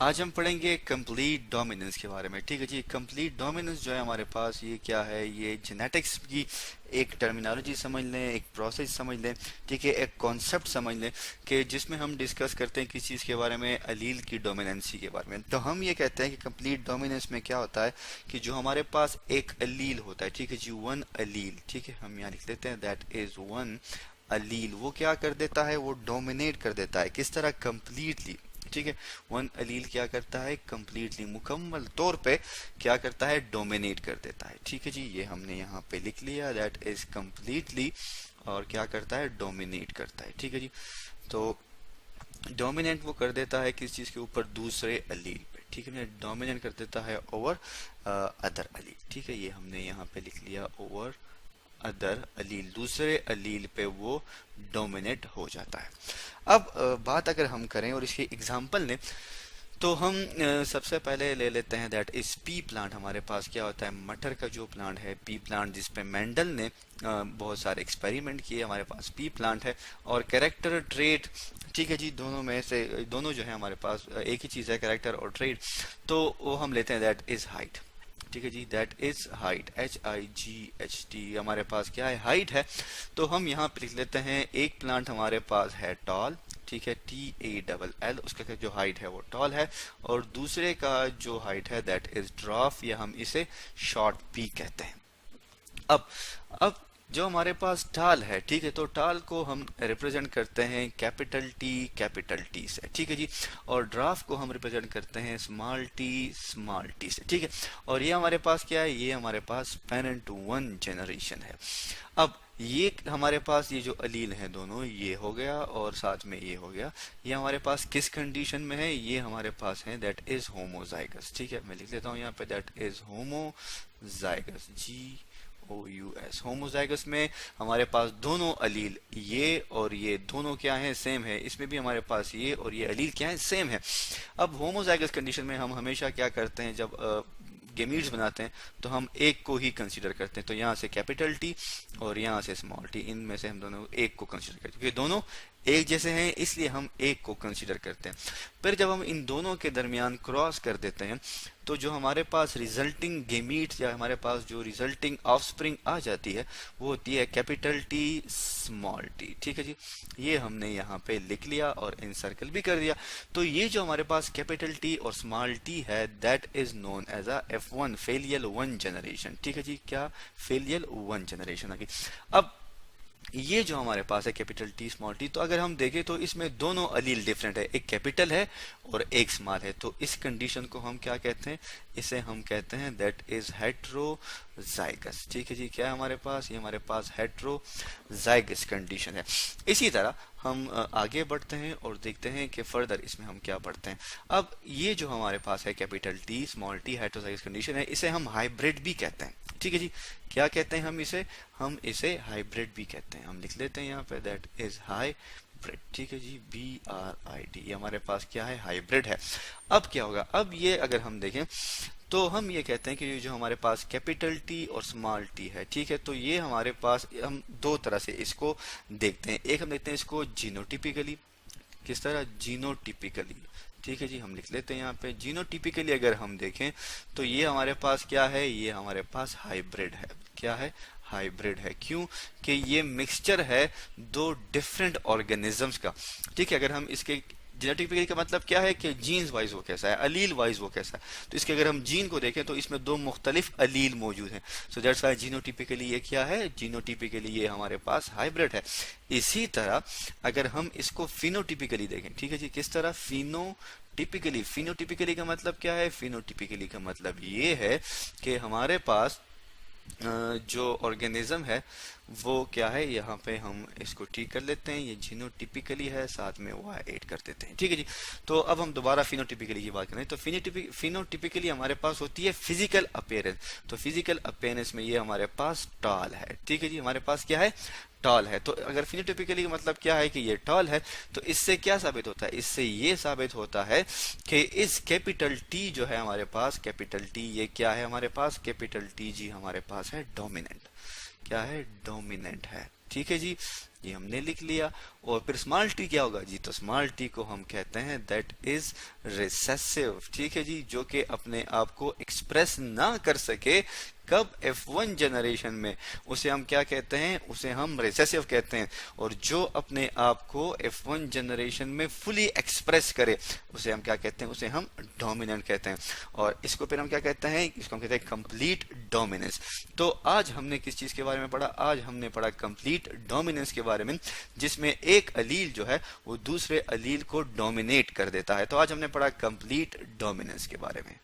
आज हम पढ़ेंगे कंप्लीट डोमिनेंस के बारे में। ठीक है जी। कंप्लीट डोमिनेंस जो है हमारे पास ये क्या है, ये जेनेटिक्स की एक टर्मिनोलॉजी समझ लें, एक प्रोसेस समझ लें, ठीक है, एक कॉन्सेप्ट समझ लें कि जिसमें हम डिस्कस करते हैं किसी चीज़ के बारे में, अलील की डोमिनेंसी के बारे में। तो हम ये कहते हैं कि कंप्लीट डोमिनेंस में क्या होता है कि जो हमारे पास एक अलील होता है, ठीक है जी, वन अलील, ठीक है, हम यहाँ लिख लेते हैं दैट इज वन अलील। वो क्या कर देता है, वो डोमिनेट कर देता है। किस तरह, कंप्लीटली, ठीक है। वन अलील क्या करता है, कंप्लीटली, मुकम्मल तौर पे क्या करता है, डोमिनेट कर देता है। ठीक है जी, ये हमने यहाँ पे लिख लिया दैट इज कंप्लीटली, और क्या करता है, डोमिनेट करता है। ठीक है जी। तो डोमिनेट वो कर देता है किस चीज के ऊपर, दूसरे अलील पे, ठीक है, डोमिनेट कर देता है ओवर अदर अलील। ठीक है, ये हमने यहाँ पे लिख लिया ओवर अदर अलील, दूसरे अलील पे वो डोमिनेट हो जाता है। अब बात अगर हम करें और इसकी एग्जांपल लें तो हम सबसे पहले ले लेते हैं दैट इज पी प्लांट। हमारे पास क्या होता है, मटर का जो प्लांट है, पी प्लांट, जिसपे मेंडल ने बहुत सारे एक्सपेरिमेंट किए। हमारे पास पी प्लांट है और कैरेक्टर ट्रेड, ठीक है जी, दोनों में से दोनों जो है हमारे पास एक ही चीज़ है, कैरेक्टर और ट्रेड। तो वो हम लेते हैं दैट इज हाइट। ठीक है जी, दैट इज हाइट, HIGHT, हमारे पास क्या है, हाइट है। तो हम यहाँ पे लिख लेते हैं एक प्लांट हमारे पास है टॉल, ठीक है, TALL, उसका जो हाइट है वो टॉल है, और दूसरे का जो हाइट है दैट इज ड्राफ, या हम इसे शॉर्ट पी कहते हैं। अब जो हमारे पास टाल है, ठीक है, तो टाल को हम रिप्रेजेंट करते हैं कैपिटल टी से, ठीक है जी, और ड्राफ को हम रिप्रेजेंट करते हैं स्मॉल टी से, ठीक है। और ये हमारे पास क्या है, ये हमारे पास पेरेंट वन जनरेशन है। अब ये हमारे पास ये जो अलील हैं दोनों, ये हो गया और साथ में ये हो गया। ये हमारे पास किस कंडीशन में है, ये हमारे पास है दैट इज होमोजाइगस। ठीक है, मैं लिख लेता हूँ यहाँ पे that is homozygous, GOUS। Homozygous में हमारे पास दोनों अलील, ये और ये दोनों क्या है, सेम है। इसमें भी हमारे पास ये और ये अलील क्या है, सेम है। अब होमोजाइगस कंडीशन में हम हमेशा क्या करते हैं, जब गेमीट्स बनाते हैं तो हम एक को ही कंसीडर करते हैं। तो यहाँ से कैपिटल टी और यहाँ से स्मॉल टी, इनमें से हम दोनों एक को कंसीडर करते हैं, क्योंकि दोनों एक जैसे हैं, इसलिए हम एक को कंसीडर करते हैं। फिर जब हम इन दोनों के दरमियान क्रॉस कर देते हैं तो जो हमारे पास रिजल्टिंग गेमीट्स या हमारे पास जो रिजल्टिंग ऑफस्प्रिंग आ जाती है वो होती है कैपिटल टी स्मॉल टी। ठीक है जी, ये हमने यहाँ पे लिख लिया और इनसर्कल भी कर दिया। तो ये जो हमारे पास कैपिटल टी और स्मॉल टी है that is known as a F1, filial one generation. ठीक है जी, क्या, फेलियल वन जनरेशन। अब ये जो हमारे पास है कैपिटल टी स्मॉल टी, तो अगर हम देखें तो इसमें दोनों अलील डिफरेंट है, एक कैपिटल है और एक स्मॉल है। तो इस कंडीशन को हम क्या कहते हैं, इसे हम कहते हैं दैट इज हेट्रोजाइगस। ठीक है जी, क्या है हमारे पास, ये हमारे पास हेट्रोजाइगस कंडीशन है। इसी तरह हम आगे बढ़ते हैं और देखते हैं कि फर्दर इसमें हम क्या पढ़ते हैं। अब ये जो हमारे पास है capital T small T heterozygous condition है, इसे हम हाइब्रिड भी कहते हैं। ठीक है जी, क्या कहते हैं हम इसे हाइब्रिड भी कहते हैं। हम लिख लेते हैं यहाँ पे दैट इज हाइब्रिड। ठीक है जी, BRID, ये हमारे पास क्या है, हाइब्रिड है। अब क्या होगा, अब ये अगर हम देखें तो हम ये कहते हैं कि ये जो हमारे पास कैपिटल टी और स्मॉल टी है, ठीक है, तो ये हमारे पास हम दो तरह से इसको देखते हैं। एक हम देखते हैं इसको जीनोटिपिकली, किस तरह, जीनोटिपिकली। ठीक है जी, हम लिख लेते हैं यहाँ पे जीनोटिपिकली। अगर हम देखें तो ये हमारे पास क्या है, ये हमारे पास हाइब्रिड है। क्या है, हाइब्रिड है। क्यों, कि ये मिक्सचर है दो डिफरेंट ऑर्गेनिजम्स का। ठीक है, अगर हम इसके जेनेटिकली का मतलब क्या है कि जीन्स वाइज वो कैसा है, अलील वाइज वो कैसा है। तो इसके अगर हम जीन को देखें तो इसमें दो मुख्तलिफ अलील मौजूद हैं। सो दैट्स व्हाई जीनोटिपिकली ये क्या है, जीनोटिपिकली ये हमारे पास हाइब्रिड है। इसी तरह अगर हम इसको फिनोटिपिकली देखें, ठीक है जी, किस तरह, फिनोटिपिकली। फिनोटिपिकली का मतलब क्या है, फिनोटिपिकली का मतलब ये है कि हमारे पास जो ऑर्गेनिज्म है वो क्या है, यहाँ पे हम इसको ठीक कर लेते हैं, ये जीनोटिपिकली है, साथ में वो ऐड कर देते हैं। ठीक है जी, तो अब हम दोबारा फिनोटिपिकली की बात करें तो फिनोटिपिकली हमारे पास होती है फिजिकल अपीयरेंस। तो फिजिकल अपीयरेंस में ये हमारे पास टॉल है। ठीक है जी, हमारे पास क्या है, टॉल है। तो अगर फिनोटिपिकली का मतलब क्या है कि ये टॉल है, तो इससे क्या साबित होता है, इससे ये साबित होता है कि इस कैपिटल टी जो है हमारे पास, कैपिटल टी ये क्या है हमारे पास, कैपिटल टी जी हमारे पास है डोमिनेंट। क्या है, डोमिनेंट है। ठीक है जी, ये हमने लिख लिया। और फिर स्मॉल टी क्या होगा जी, तो स्मॉल टी को हम कहते हैं दैट इज रिसेसिव, ठीक है जी, जो कि अपने आप को एक्सप्रेस ना कर सके, कब, F1 जनरेशन में, उसे हम क्या कहते हैं, उसे हम रिसेसिव कहते हैं। और जो अपने आप को F1 जनरेशन में फुली एक्सप्रेस करे, उसे हम क्या कहते हैं, उसे हम डोमिनेंट कहते हैं। और इसको फिर हम क्या कहते हैं, इसको हम कहते हैं कंप्लीट डोमिनेंस। तो आज हमने किस चीज के बारे में पढ़ा, आज हमने पढ़ा कंप्लीट डोमिनेंस के बारे में, जिसमें एक अलील जो है वो दूसरे अलील को डोमिनेट कर देता है। तो आज हमने पढ़ा कंप्लीट डोमिनेंस के बारे में।